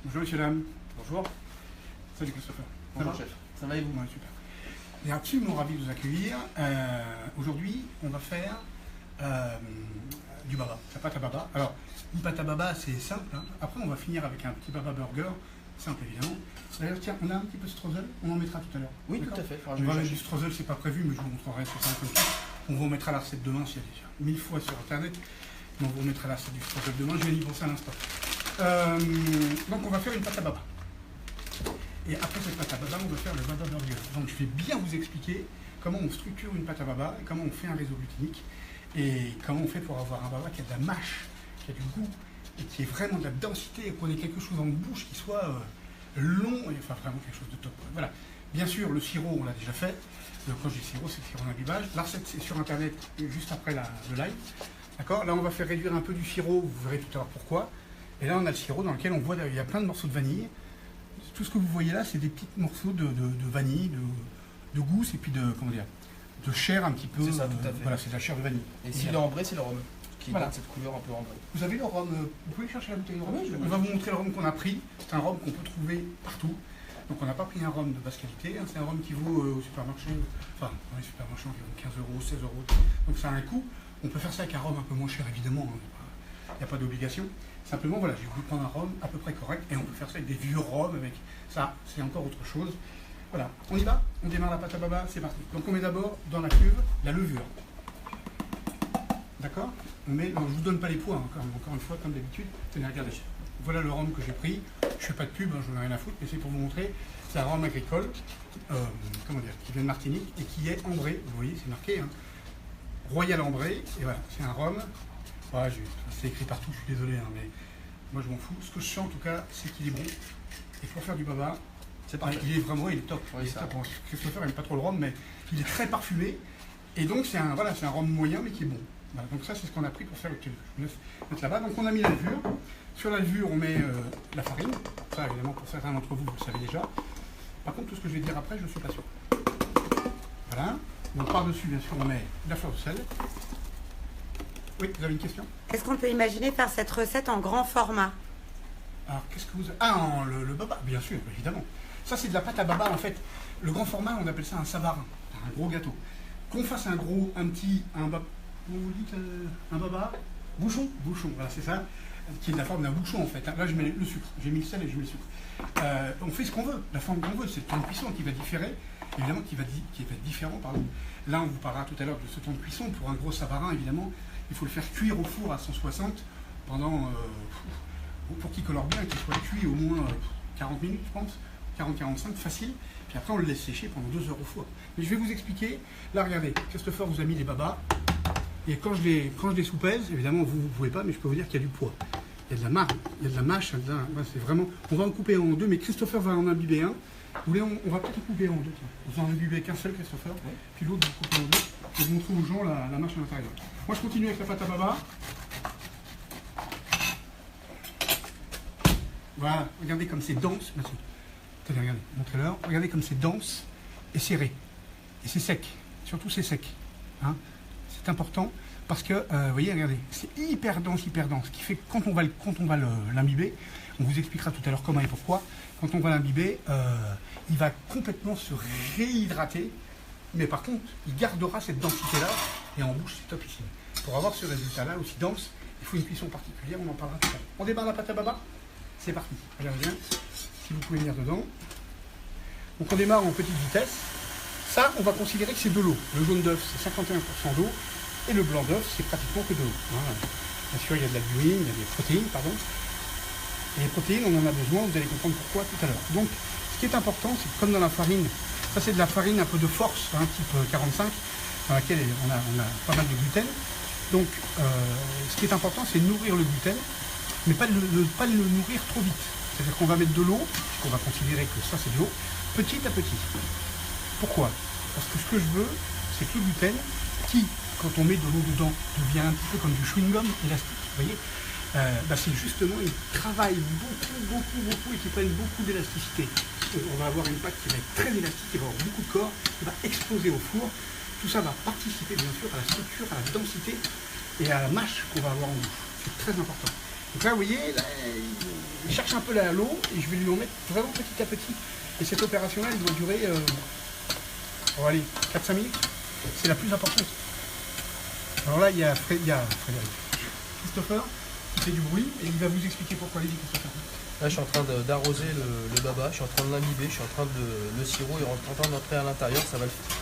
Bonjour messieurs, dames. Bonjour. Salut Christopher. Bonjour chef. Ça va et vous? Ouais, super. On est absolument ravis de vous accueillir. Aujourd'hui, on va faire du baba, la pâte à baba. Alors, une pâte à baba, c'est simple. Hein. Après, on va finir avec un petit baba burger, simple évidemment. D'ailleurs, tiens, on a un petit peu de streusel, on en mettra tout à l'heure. Oui, tout à fait. On va mettre du streusel, c'est pas prévu, mais je vous montrerai sur ça un peu plus. On vous remettra la recette demain, s'il y a déjà 1000 fois sur internet. Mais on vous remettra la recette du streusel demain, je vais y penser à l'instant. Donc, on va faire une pâte à baba. Et après cette pâte à baba, on va faire le baba burger. Donc je vais bien vous expliquer comment on structure une pâte à baba, et comment on fait un réseau gluténique, et comment on fait pour avoir un baba qui a de la mâche, qui a du goût, et qui ait vraiment de la densité, et qu'on ait quelque chose en bouche qui soit long, et enfin vraiment quelque chose de top. Voilà. Bien sûr, le sirop, on l'a déjà fait. Quand je dis sirop, c'est le sirop d'imbibage. La recette, c'est sur internet, juste après le live. D'accord. Là, on va faire réduire un peu du sirop, vous verrez tout à l'heure pourquoi. Et là, on a le sirop dans lequel on voit, il y a plein de morceaux de vanille. Tout ce que vous voyez là, c'est des petits morceaux de vanille, de gousse et puis de chair un petit peu. C'est ça, tout à fait. Voilà, c'est de la chair de vanille. Et s'il est ambré, c'est le rhum qui Voilà. donne cette couleur un peu ambrée. Vous avez le rhum, vous pouvez chercher la bouteille de rhum. Oui, on va vous montrer le rhum qu'on a pris. C'est un rhum qu'on peut trouver partout. Donc on n'a pas pris un rhum de basse qualité. Hein. C'est un rhum qui vaut au supermarché, enfin dans les supermarchés environ 15 euros, 16 euros. Donc ça a un coût. On peut faire ça avec un rhum un peu moins cher évidemment. Il n'y a pas d'obligation. Simplement, voilà, j'ai voulu prendre un rhum à peu près correct et on peut faire ça avec des vieux rhums, avec ça, c'est encore autre chose. Voilà, on y va, on démarre la pâte à baba, c'est parti. Donc on met d'abord dans la cuve la levure. D'accord. On met, non, je ne vous donne pas les poids, hein, encore une fois, comme d'habitude. Tenez, regardez. Voilà le rhum que j'ai pris. Je ne fais pas de pub, hein, je n'en ai rien à foutre, mais c'est pour vous montrer. C'est un rhum agricole, qui vient de Martinique et qui est ambré. Vous voyez, c'est marqué, hein, Royal ambré. Et voilà, c'est un rhum. Ouais, c'est écrit partout, je suis désolé, hein, mais moi je m'en fous. Ce que je sens en tout cas, c'est qu'il est bon. Et pour faire du baba, C'est parfait. il est vraiment, il est top. Oui, il est ça. top. Bon, Christopher n'aime pas trop le rhum, mais il est très parfumé. Et donc c'est un rhum moyen, mais qui est bon. Voilà, donc ça, c'est ce qu'on a pris pour faire le kebab. Je vous laisse mettre là-bas. Donc on a mis la levure. Sur la levure, on met la farine. Ça, évidemment, pour certains d'entre vous, vous le savez déjà. Par contre, tout ce que je vais dire après, je ne suis pas sûr. Voilà. Donc par-dessus, bien sûr, on met la fleur de sel. Oui, vous avez une question? Est-ce qu'on peut imaginer faire cette recette en grand format? Alors, qu'est-ce que vous avez? Ah, le baba, bien sûr, évidemment. Ça, c'est de la pâte à baba, en fait. Le grand format, on appelle ça un savarin, un gros gâteau. Qu'on fasse un baba, vous dites un baba? Bouchon, voilà, c'est ça, qui est de la forme d'un bouchon, en fait. Là, je mets le sucre, j'ai mis le sel et je mets le sucre. On fait ce qu'on veut, la forme qu'on veut, c'est le temps de cuisson qui va différer, évidemment, qui va être différent, pardon. Là, on vous parlera tout à l'heure de ce temps de cuisson. Pour un gros savarin, évidemment, il faut le faire cuire au four à 160 pendant, pour qu'il colore bien, qu'il soit cuit au moins 40 minutes, je pense, 40-45, facile. Puis après, on le laisse sécher pendant 2 heures au four. Mais je vais vous expliquer. Là, regardez, Christopher vous a mis les babas. Et quand je les soupèse, évidemment, vous ne pouvez pas, mais je peux vous dire qu'il y a du poids. Il y a de la marque, il y a de la mâche. C'est vraiment. On va en couper en deux, mais Christopher va en imbiber un. Vous voulez, on va peut-être en couper en deux. Vous en imbibez qu'un seul, Christopher. Oui. Puis l'autre, vous coupez en deux. Et vous montrez aux gens la mâche à l'intérieur. Moi, je continue avec la pâte à baba. Voilà, regardez comme c'est dense. Merci. Tenez, regardez, montrez-leur. Regardez comme c'est dense et serré. Et c'est sec. Surtout, c'est sec. Hein, c'est important parce que, vous voyez, regardez, c'est hyper dense, Ce qui fait que quand on va l'imbiber, on vous expliquera tout à l'heure comment et pourquoi. Quand on va l'imbiber, il va complètement se réhydrater. Mais par contre, il gardera cette densité-là. Et en bouche, c'est topissime. Pour avoir ce résultat-là aussi dense, il faut une cuisson particulière. On en parlera tout à l'heure. On démarre la pâte à baba. C'est parti. Regardez bien. Si vous pouvez venir dedans. Donc on démarre en petite vitesse. Ça, on va considérer que c'est de l'eau. Le jaune d'œuf, c'est 51% d'eau. Et le blanc d'œuf, c'est pratiquement que de l'eau. Voilà. Bien sûr, il y a de l'albuine, il y a des protéines, pardon. Et les protéines, on en a besoin, vous allez comprendre pourquoi tout à l'heure. Donc, ce qui est important, c'est que comme dans la farine, ça c'est de la farine un peu de force, hein, type 45, dans laquelle on a pas mal de gluten. Donc, ce qui est important, c'est de nourrir le gluten, mais pas le nourrir trop vite. C'est-à-dire qu'on va mettre de l'eau, puisqu'on va considérer que ça c'est de l'eau, petit à petit. Pourquoi? Parce que ce que je veux, c'est que le gluten, qui, quand on met de l'eau dedans, devient un petit peu comme du chewing-gum élastique, vous voyez, c'est justement, il travaille beaucoup et qui prenne beaucoup d'élasticité. On va avoir une pâte qui va être très élastique, qui va avoir beaucoup de corps, qui va exploser au four. Tout ça va participer bien sûr à la structure, à la densité et à la mâche qu'on va avoir en bouche. C'est très important. Donc là, vous voyez, là, il cherche un peu l'eau et je vais lui en mettre vraiment petit à petit. Et cette opération-là, elle doit durer, oh, allez, 4-5 minutes. C'est la plus importante. Alors là, il y a Frédéric. Christopher, qui fait du bruit et il va vous expliquer pourquoi. Allez-y, Christopher. Là, je suis en train d'arroser le baba, je suis en train de l'imbiber, je suis en train de. Le sirop est en train d'entrer à l'intérieur, ça va le faire.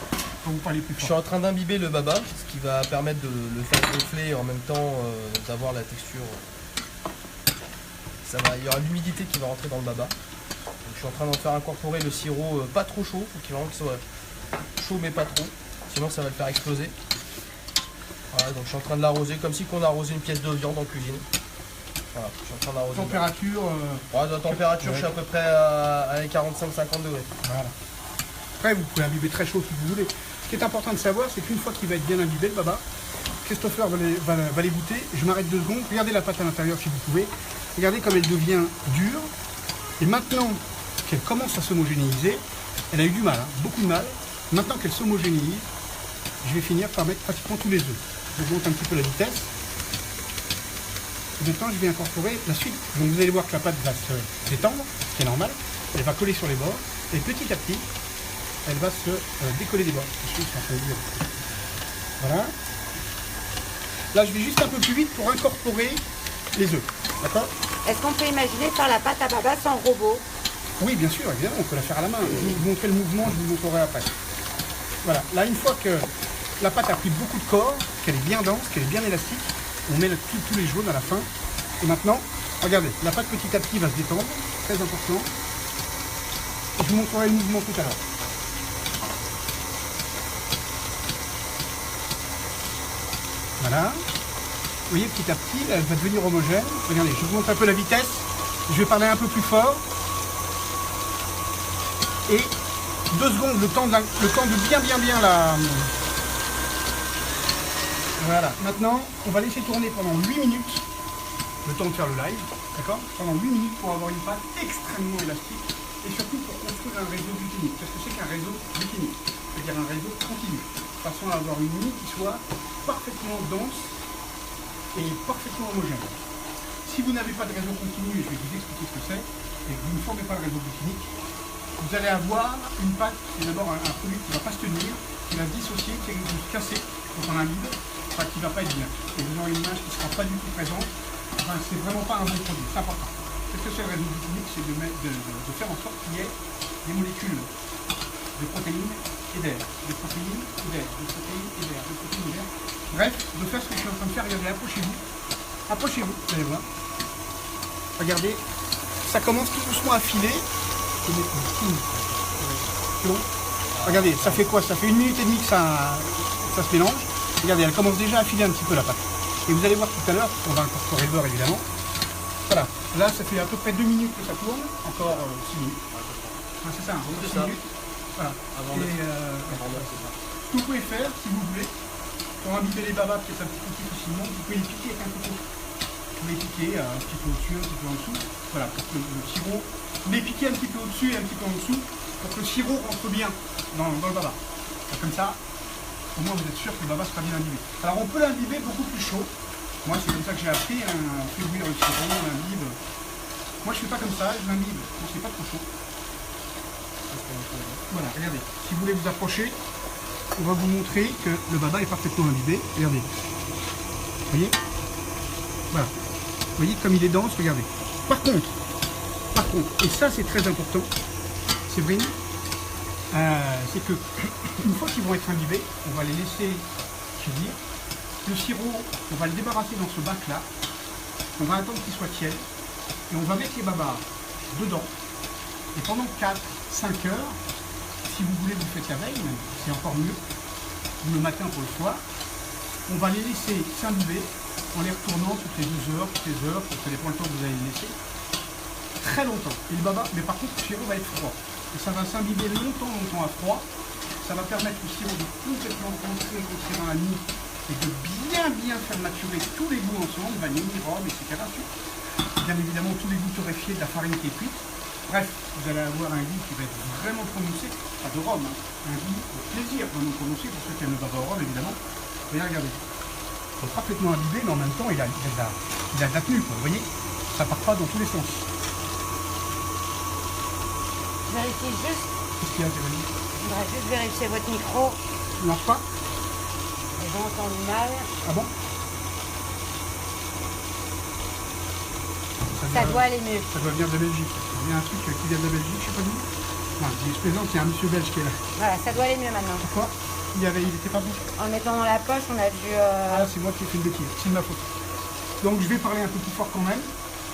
Quand vous parlez plus Je suis fort. en train d'imbiber le baba, ce qui va permettre de le faire gonfler et en même temps d'avoir la texture. Il y aura l'humidité qui va rentrer dans le baba. Donc, je suis en train d'en faire incorporer le sirop pas trop chaud, il faut qu'il vraiment qu'il soit chaud mais pas trop, sinon ça va le faire exploser. Voilà, donc je suis en train de l'arroser comme si on arrosait une pièce de viande en cuisine. Voilà, je suis en train d'arroser. Température. La température, je suis à peu près à 45-50 degrés. Voilà. Après, vous pouvez imbiber très chaud si vous voulez. Ce qui est important de savoir, c'est qu'une fois qu'il va être bien imbibé, le baba, Christopher va les goûter. Je m'arrête 2 secondes. Regardez la pâte à l'intérieur si vous pouvez. Regardez comme elle devient dure. Et maintenant qu'elle commence à s'homogénéiser, elle a eu du mal, hein, beaucoup de mal. Maintenant qu'elle s'homogénéise, je vais finir par mettre pratiquement tous les œufs. Je monte un petit peu la vitesse. Et maintenant, je vais incorporer la suite. Donc vous allez voir que la pâte va se détendre, ce qui est normal. Elle va coller sur les bords. Et petit à petit, elle va se décoller des bords. Voilà. Là, je vais juste un peu plus vite pour incorporer les œufs. D'accord? Est-ce qu'on peut imaginer faire la pâte à baba sans robot? Oui, bien sûr, évidemment, on peut la faire à la main. Je vais vous montrer le mouvement, je vous le montrerai après. Voilà. Là, une fois que la pâte a pris beaucoup de corps, qu'elle est bien dense, qu'elle est bien élastique, on met tous les jaunes à la fin. Et maintenant, regardez, la pâte petit à petit va se détendre, très important. Et je vous montrerai le mouvement tout à l'heure. Voilà. Vous voyez, petit à petit, elle va devenir homogène. Regardez, je vous montre un peu la vitesse. Je vais parler un peu plus fort. Et 2 secondes, le temps de bien la... Voilà. Maintenant, on va laisser tourner pendant 8 minutes. Le temps de faire le live. D'accord? Pendant 8 minutes pour avoir une pâte extrêmement élastique. Et surtout pour construire un réseau glucinique. Qu'est-ce que c'est qu'un réseau glucinique? C'est-à-dire un réseau continu. De façon à avoir une mie qui soit parfaitement dense et parfaitement homogène. Si vous n'avez pas de réseau continu, et je vais vous expliquer ce que c'est, et que vous ne formez pas le réseau glucinique, vous allez avoir une pâte qui est d'abord un produit qui ne va pas se tenir, qui va se dissocier, qui va se casser quand on imbibe, enfin qui ne va pas être bien. Et vous aurez une image qui ne sera pas du tout présente. Enfin, c'est vraiment pas un bon produit, c'est important. Qu'est-ce que c'est le réseau glucinique? C'est de faire en sorte qu'il y ait des molécules de protéines et d'air, de protéines et d'air, de protéines et d'air, de protéines et d'air. Bref, de faire ce que je suis en train de faire. Regardez, approchez-vous. Approchez-vous, vous allez voir. Regardez, ça commence tout doucement à filer. C'est bon. Regardez, ça fait quoi? Ça fait 1 minute et demie que ça se mélange. Regardez, elle commence déjà à filer un petit peu la pâte. Et vous allez voir tout à l'heure, on va incorporer le beurre évidemment. Voilà, là ça fait à peu près 2 minutes que ça tourne, encore 6 minutes. Ah, c'est ça, hein, 6 minutes. Voilà. Avant Et, c'est ça. ce que vous pouvez faire, si vous voulez, pour imbiber les babas, peut-être un petit peu plus facilement, vous pouvez les piquer avec un couteau. Vous pouvez les piquer un petit peu au-dessus, un petit peu en dessous. Voilà, pour que le sirop, vous les piquez un petit peu au-dessus et un petit peu en dessous, pour que le sirop rentre bien dans le baba. Comme ça, au moins vous êtes sûr que le baba sera bien imbibé. Alors on peut l'imbiber beaucoup plus chaud. Moi c'est comme ça que j'ai appris, on fait bouillir le sirop, on l'imbibe. Moi je fais pas comme ça, je l'imbibe, quand c'est pas trop chaud. Voilà, regardez, si vous voulez vous approcher, on va vous montrer que le baba est parfaitement imbibé. Regardez. Vous voyez? Voilà. Vous voyez comme il est dense, regardez. Par contre, et ça c'est très important, Séverine, c'est que une fois qu'ils vont être imbibés, on va les laisser cuire. Le sirop, on va le débarrasser dans ce bac là. On va attendre qu'il soit tiède. Et on va mettre les babas dedans. Et pendant 4-5 heures, si vous voulez, vous faites la veille, même, c'est encore mieux. Ou le matin pour le soir. On va les laisser s'imbiber en les retournant toutes les 2 heures, toutes les heures, ça dépend le temps que vous allez les laisser. Très longtemps. Et le baba, mais par contre, le sirop va être froid. Et ça va s'imbiber longtemps à froid. Ça va permettre au sirop de complètement rentrer dans la mie et de bien faire maturer tous les goûts ensemble, vanille, rhum, etc. Bien évidemment, tous les goûts torréfiés de la farine qui est cuite. Bref, vous allez avoir un goût qui va être vraiment prononcé, pas de rhum, hein, un goût de plaisir vraiment prononcé pour ceux qui aiment le baba au rhum, évidemment. Et regardez, c'est parfaitement imbibé, mais en même temps, il a de la tenue, quoi, vous voyez, ça part pas dans tous les sens. Je vérifie juste. Qu'est-ce qu'il y a, Jérémy? Je voudrais juste vérifier votre micro. Ça marche pas? Les gens entendent mal. Ah bon? Ça doit aller mieux. Ça doit venir de Belgique. Il y a un truc qui vient de Belgique, je sais pas d'où. Non, je plaisante, il y a un monsieur belge qui est là. Voilà, ça doit aller mieux maintenant. Pourquoi? Il était pas bon. En le mettant dans la poche, on a vu... Ah, c'est moi qui ai fait une bêtise, c'est de ma faute. Donc je vais parler un peu plus fort quand même.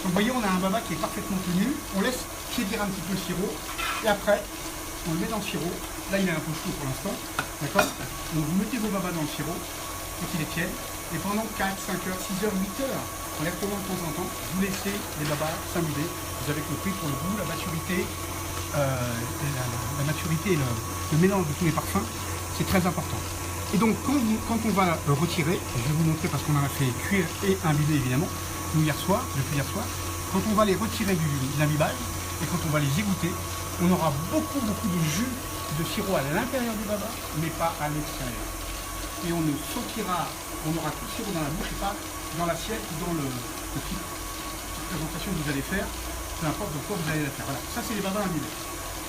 Donc vous voyez, on a un baba qui est parfaitement tenu. On laisse tiédir un petit peu le sirop. Et après, on le met dans le sirop. Là, il est un peu chaud pour l'instant. D'accord? Donc vous mettez vos babas dans le sirop, et qu'il est tiède. Et pendant 4, 5 heures, 6 heures, 8 heures, on les retourne de temps en temps, vous laissez les babas s'amuser. Vous avez compris pour le goût, la maturité, et le mélange de tous les parfums, c'est très important. Et donc quand on va le retirer, je vais vous montrer parce qu'on en a fait cuire et imbiber évidemment, depuis hier soir, quand on va les retirer de l'imbibage et quand on va les égoutter, on aura beaucoup de jus de sirop à l'intérieur du baba, mais pas à l'extérieur. Et on aura tout le sirop dans la bouche et pas dans l'assiette ou dans le petite présentation que vous allez faire, peu importe dans quoi vous allez la faire. Voilà, ça c'est les babas imbibés.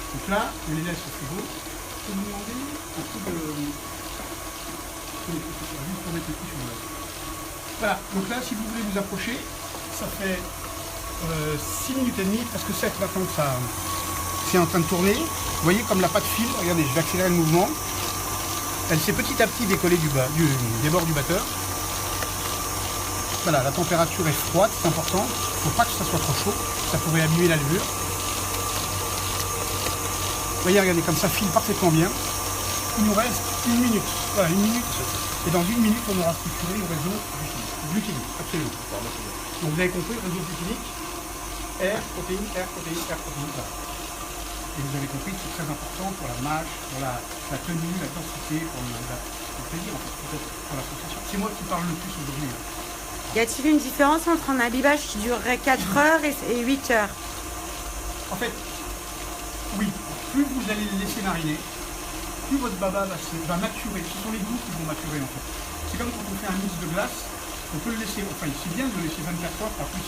Donc là, on les laisse au frigo. Je vais vous demander un peu de... Juste pour mettre le coup sur le... Voilà, donc là, si vous voulez vous approcher, ça fait 6 minutes et demie, presque 7 maintenant que ça... C'est en train de tourner. Vous voyez comme la pâte file, regardez, je vais accélérer le mouvement. Elle s'est petit à petit décollée des bords du batteur. Voilà, la température est froide, c'est important. Il ne faut pas que ça soit trop chaud, ça pourrait abîmer la levure. Vous voyez, regardez, comme ça file parfaitement bien. Il nous reste 1 minute. Voilà, 1 minute. Et dans 1 minute, on aura structuré le réseau glucidique. Absolument. Donc vous avez compris, le réseau glucidique, R, protéines, R, protéines, R, protéines. Voilà. Et vous avez compris que c'est très important pour la mâche, pour la tenue, la densité, pour le plaisir, en fait, peut-être pour la sensation. C'est moi qui parle le plus aujourd'hui. Y a-t-il une différence entre un imbibage qui durerait 4 heures et 8 heures? En fait, oui, plus vous allez le laisser mariner, plus votre baba va maturer. Ce sont les goûts qui vont maturer en fait. C'est comme quand on fait un mix de glace, on peut le laisser, enfin c'est bien de le laisser 24 heures, pas plus,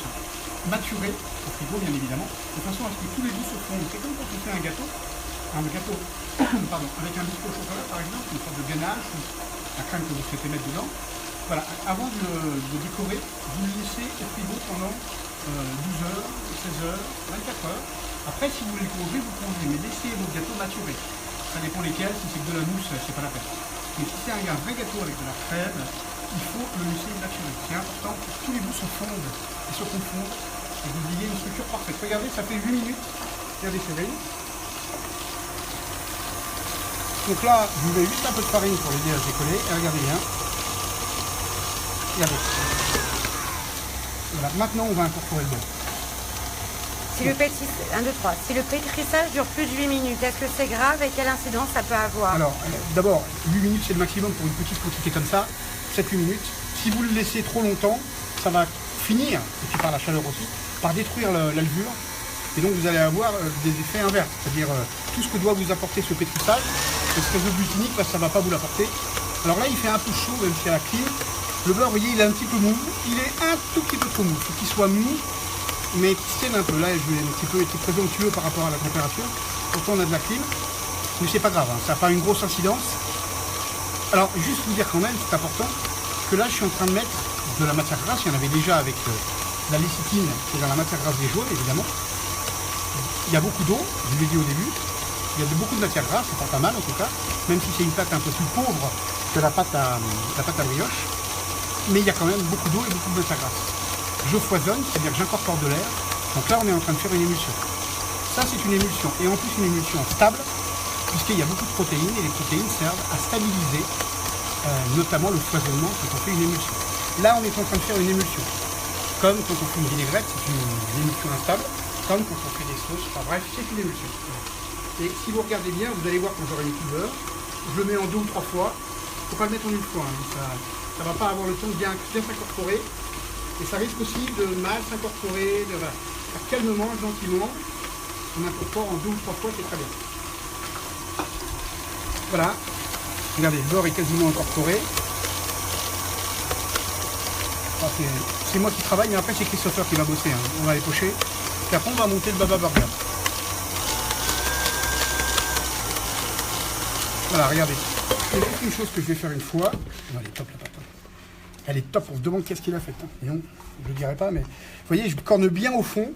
maturer, au frigo bien évidemment, de façon à ce que tous les goûts se fondent. C'est comme quand on fait un gâteau pardon, avec un biscuit au chocolat par exemple, une sorte de ganache ou la crème que vous souhaitez mettre dedans. Voilà, avant de le décorer, vous le laissez au frigo pendant 12 heures, 16 heures, 24 heures. Après, si vous voulez le congeler, vous congelez, mais laissez vos gâteaux maturer. Ça dépend lesquels, si c'est que de la mousse, c'est pas la peine. Mais si c'est un vrai gâteau avec de la crème, il faut le laisser maturer. C'est important que tous les bouts se fondent et se confondent et vous ayez une structure parfaite. Regardez, ça fait 8 minutes. Regardez, c'est vrai. Donc là, je vous mets juste un peu de farine pour l'aider à se décoller. Et regardez bien. Regardez. Voilà, maintenant on va incorporer le beurre. Si le pétrissage dure plus de 8 minutes, est-ce que c'est grave et quelle incidence ça peut avoir? Alors, d'abord, 8 minutes c'est le maximum pour une petite quantité comme ça. 7-8 minutes. Si vous le laissez trop longtemps, ça va finir, et puis par la chaleur aussi, par détruire la levure. Et donc vous allez avoir des effets inverses. C'est-à-dire tout ce que doit vous apporter ce pétrissage, ce réseau glucinique, ça ne va pas vous l'apporter. Alors là, il fait un peu chaud, même si à la clim. Le beurre, vous voyez, il est un petit peu mou. Il est un tout petit peu trop mou. Il faut qu'il soit mou, mais qui tienne un peu. Là, je vais un petit peu être présomptueux par rapport à la température. Pourtant, on a de la clim. Mais c'est pas grave, hein, ça n'a pas une grosse incidence. Alors, juste vous dire quand même, c'est important, que là, je suis en train de mettre de la matière grasse. Il y en avait déjà avec la lécithine, qui est dans la matière grasse des jaunes, évidemment. Il y a beaucoup d'eau, je vous l'ai dit au début. Il y a beaucoup de matière grasse, c'est pas mal en tout cas. Même si c'est une pâte un peu plus pauvre que la pâte à brioche. Mais il y a quand même beaucoup d'eau et beaucoup de matière grasse. Je foisonne, c'est-à-dire que j'incorpore de l'air. Donc là, on est en train de faire une émulsion. Ça, c'est une émulsion. Et en plus, une émulsion stable, puisqu'il y a beaucoup de protéines. Et les protéines servent à stabiliser notamment le foisonnement quand on fait une émulsion. Là, on est en train de faire une émulsion. Comme quand on fait une vinaigrette, c'est une émulsion instable. Comme quand on fait des sauces. Enfin bref, c'est une émulsion. Et si vous regardez bien, vous allez voir quand j'aurai mis tout le beurre, je le mets en 2 ou 3 fois. Il ne faut pas le mettre en une fois. Hein. Ça ne va pas avoir le temps de bien s'incorporer. Et ça risque aussi de mal s'incorporer. Voilà. Calmement, gentiment, on incorpore en 2 ou 3 fois, c'est très bien. Voilà. Regardez, le beurre est quasiment incorporé. Enfin, c'est moi qui travaille, mais après c'est Christopher qui va bosser. Hein. On va les pocher. Et après on va monter le baba burger. Voilà, regardez. Il y a juste une chose que je vais faire une fois. Elle est top la pâte. Elle est top, on se demande qu'est-ce qu'il a fait. Et non, je ne le dirai pas, mais vous voyez, je corne bien au fond.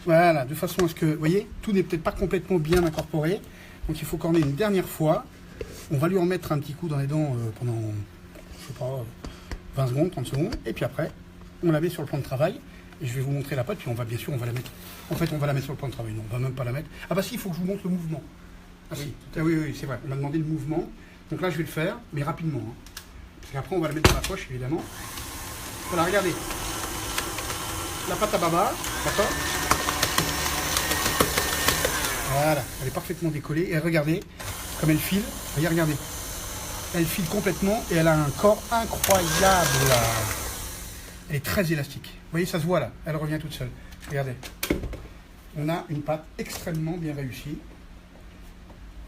Voilà, de façon à ce que, vous voyez, tout n'est peut-être pas complètement bien incorporé. Donc il faut corner une dernière fois. On va lui en mettre un petit coup dans les dents pendant, je sais pas, 20 secondes, 30 secondes. Et puis après, on la met sur le plan de travail. Et je vais vous montrer la pâte, puis on va bien sûr, on va la mettre. En fait, on va la mettre sur le plan de travail. Non, on va même pas la mettre. Ah bah si, il faut que je vous montre le mouvement. Ah oui, oui, c'est vrai. On m'a demandé le mouvement. Donc là, je vais le faire, mais rapidement. Hein. Parce qu'après, on va la mettre dans la poche, évidemment. Voilà, regardez. La pâte à baba, d'accord? Voilà, elle est parfaitement décollée. Et regardez comme elle file. Voyez, regardez. Elle file complètement et elle a un corps incroyable. Elle est très élastique. Vous voyez, ça se voit là. Elle revient toute seule. Regardez. On a une pâte extrêmement bien réussie.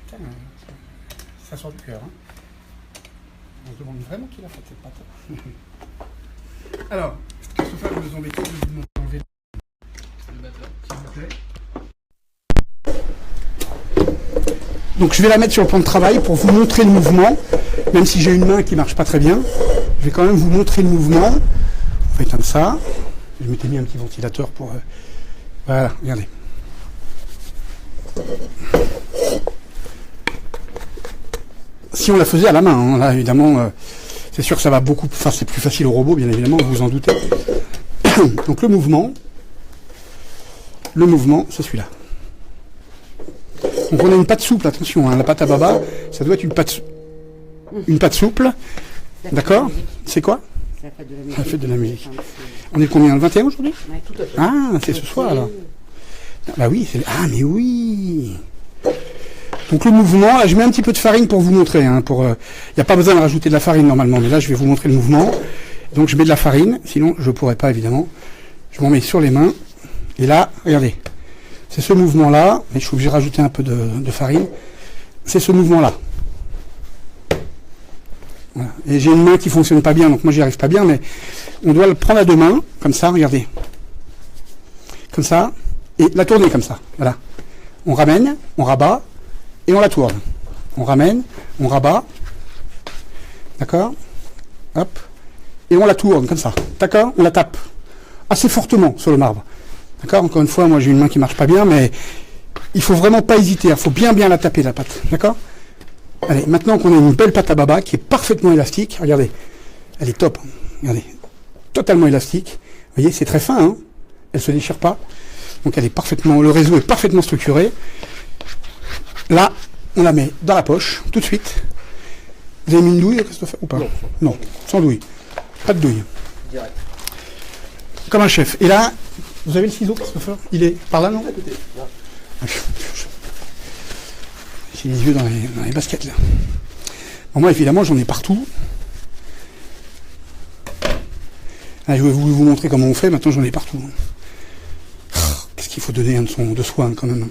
Putain, ça sort du cœur. Hein. On se demande vraiment qui l'a fait cette pâte. Alors, qu'est-ce que ça va vous embêter de vous enlever le batteur, s'il vous plaît. Donc je vais la mettre sur le plan de travail pour vous montrer le mouvement. Même si j'ai une main qui ne marche pas très bien, je vais quand même vous montrer le mouvement. On va éteindre ça. Je m'étais mis un petit ventilateur pour... Voilà, regardez. Si on la faisait à la main, hein, là évidemment, c'est sûr que ça va beaucoup... Enfin, c'est plus facile au robot, bien évidemment, vous vous en doutez. Donc le mouvement, c'est celui-là. Donc on a une pâte souple, attention, hein, la pâte à baba, ça doit être une pâte souple. D'accord? C'est quoi? La fête de la musique. musique. La fête de la musique. On est combien? Le 21 aujourd'hui? Oui, tout à fait. Ah, c'est ce soir alors. Bah oui, c'est... Ah mais oui. Donc le mouvement, là je mets un petit peu de farine pour vous montrer. Hein, il n'y a pas besoin de rajouter de la farine normalement, mais là je vais vous montrer le mouvement. Donc je mets de la farine, sinon je ne pourrais pas évidemment. Je m'en mets sur les mains. Et là, regardez. C'est ce mouvement-là, mais je suis obligé de rajouter un peu de farine. C'est ce mouvement-là. Voilà. Et j'ai une main qui fonctionne pas bien, donc moi j'y arrive pas bien, mais on doit le prendre à deux mains, comme ça, regardez. Comme ça, et la tourner comme ça. Voilà. On ramène, on rabat, et on la tourne. On ramène, on rabat. D'accord? Hop. Et on la tourne, comme ça. D'accord? On la tape. Assez fortement sur le marbre. D'accord? Encore une fois, moi j'ai une main qui marche pas bien, mais il faut vraiment pas hésiter. Il faut bien la taper, la pâte. D'accord? Allez, maintenant qu'on a une belle pâte à baba qui est parfaitement élastique, regardez, elle est top. Regardez, totalement élastique. Vous voyez, c'est très fin, hein? Elle se déchire pas. Donc elle est parfaitement, le réseau est parfaitement structuré. Là, on la met dans la poche, tout de suite. Vous avez mis une douille, Christopher, ou pas? Non, sans douille. Pas de douille. Direct. Comme un chef. Et là, vous avez le ciseau, Christopher? Il est par là, non? À côté. Là. J'ai les yeux dans les baskets, là. Bon, moi, évidemment, j'en ai partout. Là, je vais vous montrer comment on fait. Maintenant, j'en ai partout. Qu'est-ce qu'il faut donner de soi, quand même.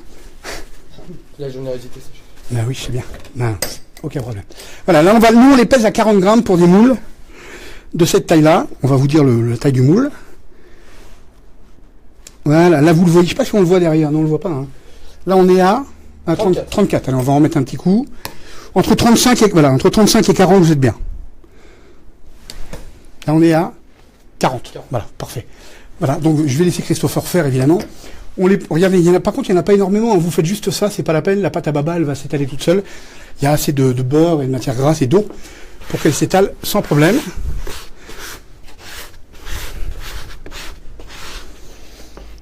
La générosité, ça. Ben oui, je sais bien. Non, aucun problème. Voilà, là, nous, on les pèse à 40 grammes pour des moules de cette taille-là. On va vous dire la taille du moule. Voilà, là, vous le voyez. Je ne sais pas si on le voit derrière. Non, on le voit pas. Hein. Là, on est à 34. Allez, on va en mettre un petit coup. Entre 35 et 40, vous êtes bien. Là, on est à 40. Voilà, parfait. Voilà, donc je vais laisser Christopher faire, évidemment. Regardez, par contre, il n'y en a pas énormément. Hein. Vous faites juste ça, c'est pas la peine. La pâte à baba, elle va s'étaler toute seule. Il y a assez de beurre et de matière grasse et d'eau pour qu'elle s'étale sans problème.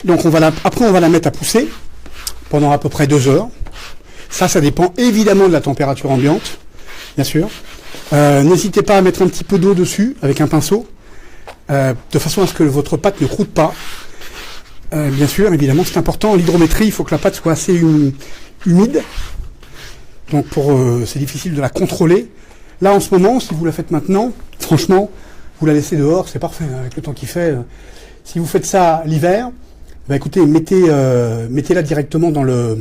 Donc après, on va la mettre à pousser pendant à peu près 2 heures. Ça dépend évidemment de la température ambiante, bien sûr. N'hésitez pas à mettre un petit peu d'eau dessus avec un pinceau, de façon à ce que votre pâte ne croûte pas. Bien sûr, évidemment, c'est important. L'hydrométrie, il faut que la pâte soit assez humide. Donc c'est difficile de la contrôler. Là, en ce moment, si vous la faites maintenant, franchement, vous la laissez dehors, c'est parfait, hein, avec le temps qu'il fait. Si vous faites ça l'hiver, bah écoutez, mettez-la directement dans le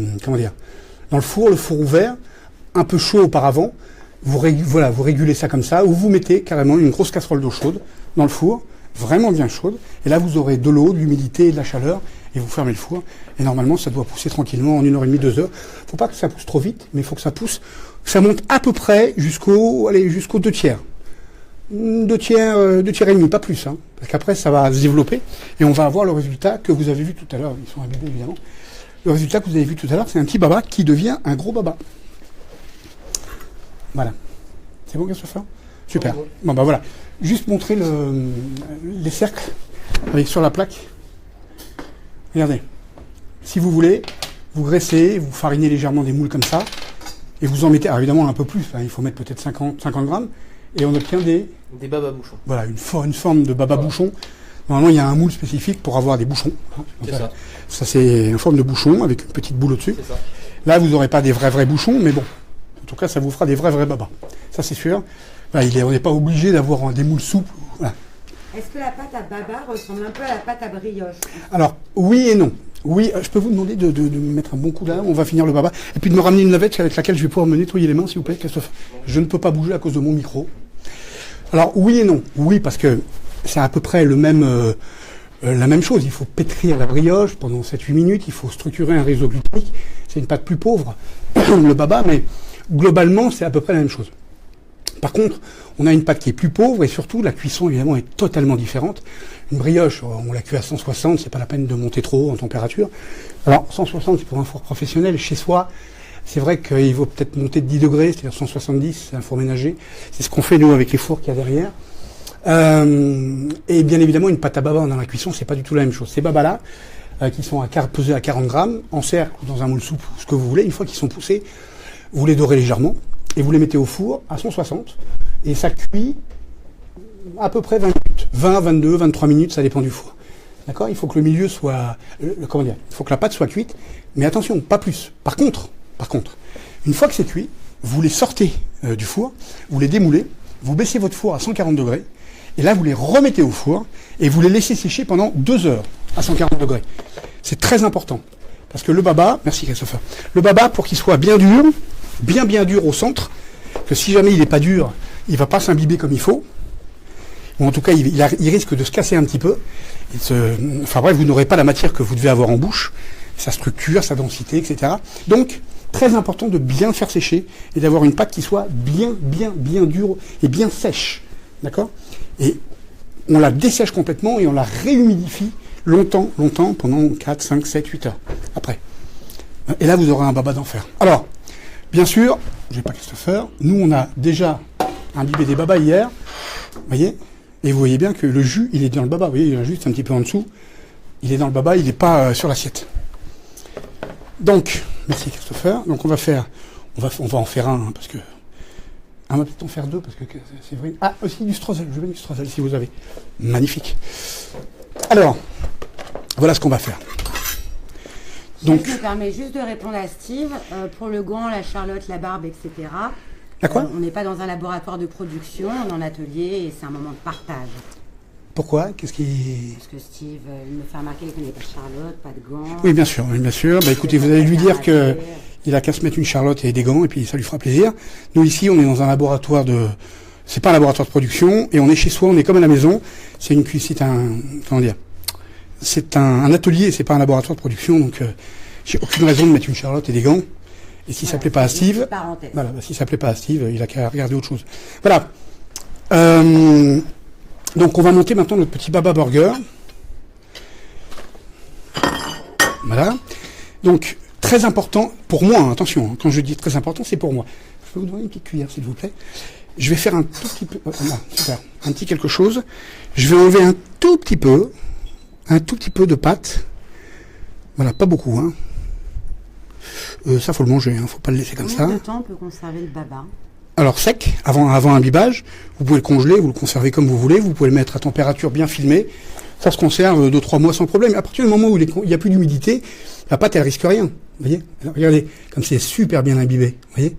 four ouvert, un peu chaud auparavant. Vous régulez ça comme ça, ou vous mettez carrément une grosse casserole d'eau chaude dans le four, vraiment bien chaude. Et là, vous aurez de l'eau, de l'humidité et de la chaleur. et vous fermez le four. Et normalement, ça doit pousser tranquillement en 1h30, 2 heures. Faut pas que ça pousse trop vite, mais il faut que ça pousse, ça monte à peu près jusqu'au 2 tiers. 2 tiers et demi, pas plus, hein. Parce qu'après, ça va se développer et on va avoir le résultat que vous avez vu tout à l'heure. Ils sont imbibés, évidemment. Le résultat que vous avez vu tout à l'heure, c'est un petit baba qui devient un gros baba. Voilà. C'est bon, Christopher? Super. Bon, bah voilà. Juste montrer les cercles avec sur la plaque. Regardez. Si vous voulez, vous graissez, vous farinez légèrement des moules comme ça, et vous en mettez, alors évidemment un peu plus, hein, il faut mettre peut-être 50 grammes, et on obtient des baba bouchons. Voilà, une forme de baba bouchon. Normalement, il y a un moule spécifique pour avoir des bouchons. Hein. C'est ça. Ça, c'est une forme de bouchon avec une petite boule au-dessus. C'est ça. Là, vous n'aurez pas des vrais bouchons, mais bon. En tout cas, ça vous fera des vrais babas. Ça, c'est sûr. Voilà, on n'est pas obligé d'avoir des moules souples. Voilà. Est-ce que la pâte à baba ressemble un peu à la pâte à brioche? Alors, oui et non. Oui, je peux vous demander de me mettre un bon coup là, on va finir le baba. Et puis de me ramener une lavette avec laquelle je vais pouvoir me nettoyer les mains, s'il vous plaît, Christophe. Je ne peux pas bouger à cause de mon micro. Alors, oui et non. Oui, parce que c'est à peu près la même chose. Il faut pétrir la brioche pendant 7-8 minutes. Il faut structurer un réseau gluténique. C'est une pâte plus pauvre, le baba, mais globalement, c'est à peu près la même chose. Par contre, on a une pâte qui est plus pauvre et surtout, la cuisson, évidemment, est totalement différente. Une brioche, on la cuit à 160, c'est pas la peine de monter trop haut en température. Alors, 160, c'est pour un four professionnel. Chez soi, c'est vrai qu'il vaut peut-être monter de 10 degrés, c'est-à-dire 170, c'est un four ménager. C'est ce qu'on fait, nous, avec les fours qu'il y a derrière. Et bien évidemment, une pâte à baba dans la cuisson, c'est pas du tout la même chose. Ces babas-là, qui sont pesés à 40 grammes, en cercle ou dans un moule souple, ce que vous voulez, une fois qu'ils sont poussés, vous les dorez légèrement et vous les mettez au four à 160 et ça cuit à peu près 20 minutes. 20, 22, 23 minutes, ça dépend du four. D'accord? Il faut que le milieu soit... comment dire? Il faut que la pâte soit cuite, mais attention, pas plus. Par contre, une fois que c'est cuit, vous les sortez du four, vous les démoulez, vous baissez votre four à 140 degrés, et là vous les remettez au four, et vous les laissez sécher pendant 2 heures à 140 degrés. C'est très important. Parce que le baba, merci Christopher, le baba, pour qu'il soit bien dur, bien dur au centre, que si jamais il n'est pas dur, il va pas s'imbiber comme il faut, ou en tout cas il risque de se casser un petit peu, enfin bref, vous n'aurez pas la matière que vous devez avoir en bouche, sa structure, sa densité, etc. Donc, très important de bien faire sécher et d'avoir une pâte qui soit bien dure et bien sèche. D'accord? Et on la dessèche complètement et on la réhumidifie longtemps, pendant 4, 5, 7, 8 heures après. Et là, vous aurez un baba d'enfer. Alors, bien sûr, j'ai pas Christopher, nous on a déjà imbibé des babas hier, vous voyez, et vous voyez bien que le jus, il est dans le baba, vous voyez, il est juste un petit peu en dessous, il est dans le baba, il n'est pas sur l'assiette. Donc, merci Christopher, donc on va en faire un, parce que, on va peut-être en faire 2, parce que c'est vrai. Ah, aussi du streusel, je veux du streusel si vous avez. Magnifique. Alors, voilà ce qu'on va faire. Donc, je me permets juste de répondre à Steve. Pour le gant, la Charlotte, la barbe, etc. À quoi on n'est pas dans un laboratoire de production, on est en atelier et c'est un moment de partage. Pourquoi? Parce que Steve me fait remarquer qu'il n'y a pas de Charlotte, pas de gants. Oui, bien sûr. Bah, écoutez, vous allez lui dire qu'il a qu'à se mettre une Charlotte et des gants et puis ça lui fera plaisir. Nous, ici, on est dans un laboratoire c'est pas un laboratoire de production et on est chez soi, on est comme à la maison. C'est un atelier, c'est pas un laboratoire de production, donc j'ai aucune raison de mettre une Charlotte et des gants. Et si ça plaît pas à Steve, si ça plaît pas à Steve, il a qu'à regarder autre chose. Voilà. Donc on va monter maintenant notre petit baba burger. Voilà. Donc très important pour moi, hein, attention, hein, quand je dis très important, c'est pour moi. Je peux vous demander une petite cuillère, s'il vous plaît. Je vais faire un tout petit peu, super, un petit quelque chose. Je vais enlever un tout petit peu de pâte. Voilà, pas beaucoup, hein. Ça faut le manger, hein, faut pas le laisser comme ça. Combien de temps on peut conserver le baba? Alors sec, avant imbibage, vous pouvez le congeler, vous le conservez comme vous voulez, vous pouvez le mettre à température bien filmée, ça se conserve 2-3 mois sans problème. À partir du moment où il n'y a plus d'humidité, la pâte elle risque rien, vous voyez. Alors, regardez, comme c'est super bien imbibé, vous voyez.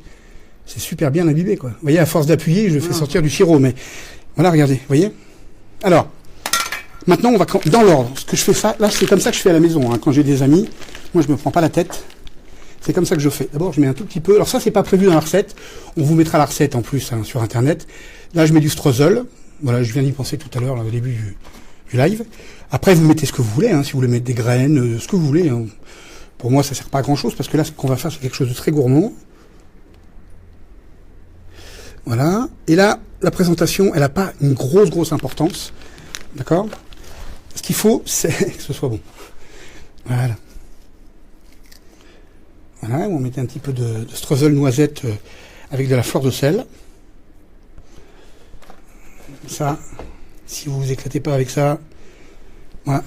C'est super bien imbibé, quoi. Vous voyez, à force d'appuyer, je fais sortir du sirop, mais voilà, regardez, vous voyez. Alors, maintenant on va dans l'ordre. Ce que je fais ça, là c'est comme ça que je fais à la maison, hein, quand j'ai des amis. Moi je me prends pas la tête. C'est comme ça que je fais. D'abord, je mets un tout petit peu. Alors ça, c'est pas prévu dans la recette. On vous mettra la recette en plus, hein, sur Internet. Là, je mets du streusel. Voilà, je viens d'y penser tout à l'heure, au début du live. Après, vous mettez ce que vous voulez, hein, si vous voulez mettre des graines, ce que vous voulez. Hein. Pour moi, ça sert pas à grand chose parce que là, ce qu'on va faire, c'est quelque chose de très gourmand. Voilà. Et là, la présentation, elle n'a pas une grosse importance. D'accord? Ce qu'il faut, c'est que ce soit bon. Voilà. Voilà, on mettait un petit peu de streusel noisette avec de la fleur de sel. Ça, si vous vous éclatez pas avec ça, voilà.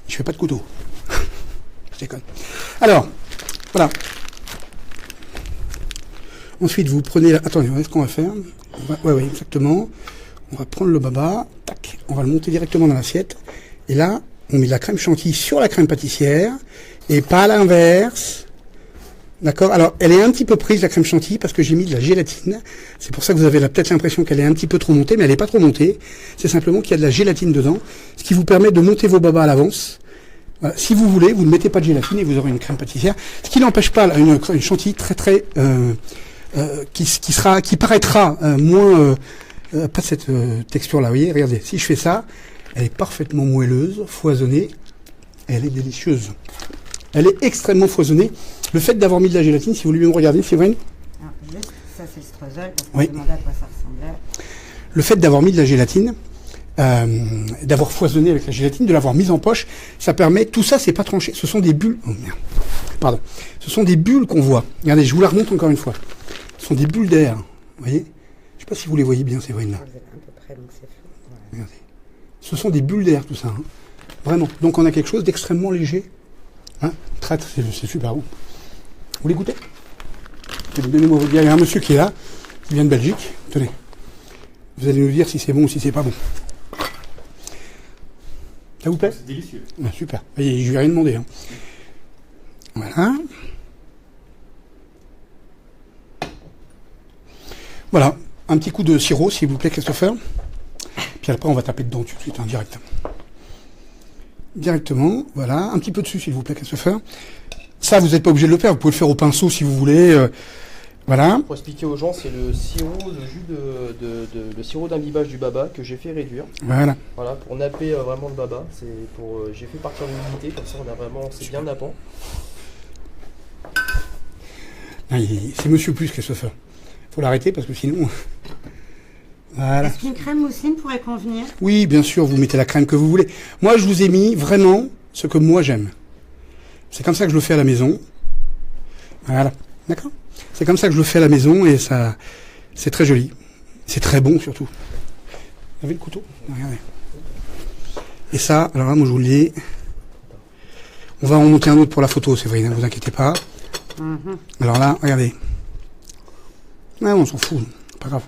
Je fais pas de couteau. Je déconne. Alors, voilà. Ensuite, vous prenez... Attendez, vous voyez ce qu'on va faire. Ouais, exactement. On va prendre le baba. Tac. On va le monter directement dans l'assiette. Et là, on met de la crème chantilly sur la crème pâtissière. Et pas l'inverse. D'accord? Alors, elle est un petit peu prise, la crème chantilly, parce que j'ai mis de la gélatine. C'est pour ça que vous avez peut-être l'impression qu'elle est un petit peu trop montée, mais elle n'est pas trop montée. C'est simplement qu'il y a de la gélatine dedans, ce qui vous permet de monter vos babas à l'avance. Voilà. Si vous voulez, vous ne mettez pas de gélatine et vous aurez une crème pâtissière. Ce qui n'empêche pas une chantilly très qui paraîtra moins pas cette texture là. Vous voyez, regardez, si je fais ça, elle est parfaitement moelleuse, foisonnée, elle est délicieuse. Elle est extrêmement foisonnée. Le fait d'avoir mis de la gélatine, si vous voulez bien me regarder, Séverine. Juste, ça c'est le streusel, parce qu'on Oui. me demandait à quoi ça ressemblait. Le fait d'avoir mis de la gélatine, d'avoir foisonné avec la gélatine, de l'avoir mise en poche, ça permet, tout ça c'est pas tranché, ce sont des bulles, oh merde, pardon, ce sont des bulles qu'on voit. Regardez, je vous la remonte encore une fois. Ce sont des bulles d'air, vous voyez? Je sais pas si vous les voyez bien, Séverine, là. Vous êtes un peu près, donc c'est flou. Voilà. Regardez. Ce sont des bulles d'air, tout ça, hein. Vraiment. Donc on a quelque chose d'extrêmement léger. Hein, c'est super bon. Vous voulez goûter? Donnez-moi votre bière. Il y a un monsieur qui est là, qui vient de Belgique. Tenez. Vous allez nous dire si c'est bon ou si c'est pas bon. Ça vous plaît? C'est délicieux. Ah, super. Voyez, je lui ai rien demandé. Hein. Voilà. Voilà. Un petit coup de sirop, s'il vous plaît, Christopher. Puis après, on va taper dedans tout de suite, hein, directement. Directement, voilà. Un petit peu dessus, s'il vous plaît, Christopher. Ça, vous n'êtes pas obligé de le faire. Vous pouvez le faire au pinceau si vous voulez. Voilà. Pour expliquer aux gens, c'est le sirop, le jus le sirop d'imbibage du baba que j'ai fait réduire. Voilà. Voilà, pour napper vraiment le baba. C'est pour, j'ai fait partir l'humidité, comme ça on a vraiment, c'est bien nappant. C'est Monsieur Plus, Christopher. Faut l'arrêter parce que sinon. Voilà. Est-ce qu'une crème mousseline pourrait convenir? Oui, bien sûr, vous mettez la crème que vous voulez. Moi, je vous ai mis vraiment ce que moi j'aime. C'est comme ça que je le fais à la maison. Voilà. D'accord? C'est comme ça que je le fais à la maison et ça, c'est très joli. C'est très bon surtout. Vous avez le couteau? Regardez. Et ça, alors là, moi je vous le dis. On va en monter un autre pour la photo, Séverine, ne vous inquiétez pas. Alors là, regardez. Ah, on s'en fout, pas grave.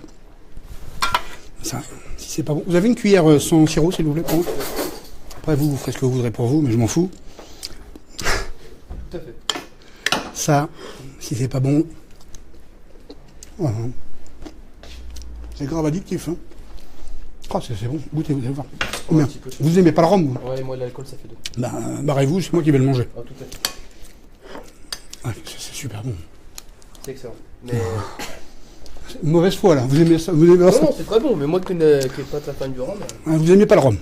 Ça, si c'est pas bon. Vous avez une cuillère sans sirop, s'il vous plaît, pour vous? Après, vous ferez ce que vous voudrez pour vous, mais je m'en fous. Tout à fait. Ça, si c'est pas bon. Voilà. C'est grave addictif, hein. Oh, c'est bon. Goûtez, vous allez voir. Oh, merde. Vous aimez pas le rhum, vous? Ouais, moi l'alcool ça fait deux. Bah, barrez-vous, c'est moi qui vais le manger. Ah, tout à fait. Ah, c'est super bon. C'est excellent. Mais... Mauvaise foi, là. Vous aimez ça? Vous aimez ça? Non, c'est très bon, mais moi qui n'ai pas de la fan du rhum. Vous aimez pas le rhum.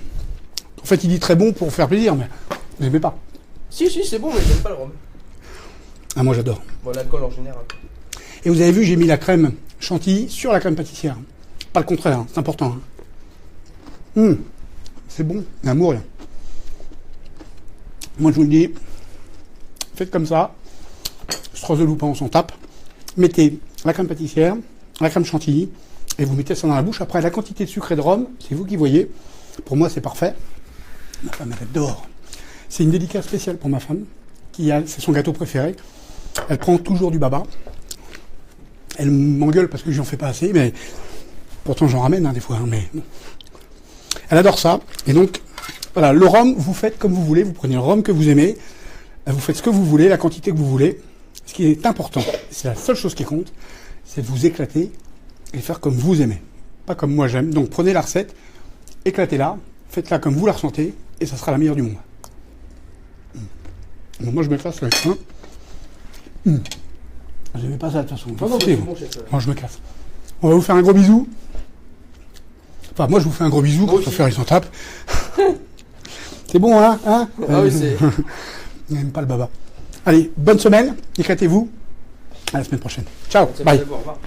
En fait, il dit très bon pour faire plaisir, mais vous aimez pas. Si, c'est bon, mais j'aime pas le rhum. Ah, moi j'adore. Bon, l'alcool en général. Et vous avez vu, j'ai mis la crème chantilly sur la crème pâtissière. Pas le contraire, hein, c'est important. Hein. C'est bon, mais à mourir. Moi je vous le dis, faites comme ça. Streusel ou pas, on s'en tape. Mettez la crème pâtissière, la crème chantilly, et vous mettez ça dans la bouche. Après, la quantité de sucre et de rhum, c'est vous qui voyez. Pour moi, c'est parfait. Ma femme, elle adore. C'est une dédicace spéciale pour ma femme, c'est son gâteau préféré. Elle prend toujours du baba. Elle m'engueule parce que je n'en fais pas assez, mais pourtant j'en ramène des fois. Hein, mais bon. Elle adore ça. Et donc, voilà, le rhum, vous faites comme vous voulez. Vous prenez le rhum que vous aimez. Vous faites ce que vous voulez, la quantité que vous voulez. Ce qui est important, c'est la seule chose qui compte, c'est de vous éclater et faire comme vous aimez. Pas comme moi j'aime. Donc prenez la recette, éclatez-la, faites-la comme vous la ressentez, et ça sera la meilleure du monde. Bon, moi je m'efface avec ça. Vous n'aimez pas ça de toute façon. Non, C'est bon, bon. Moi je me casse. On va vous faire un gros bisou. Enfin, moi, je vous fais un gros bisou, Moi pour aussi. faire ils s'en tapent. C'est bon, hein, Ah oui, c'est... Il n'aime pas le baba. Allez, bonne semaine, éclatez-vous. À la semaine prochaine. Ciao, bye. Au revoir.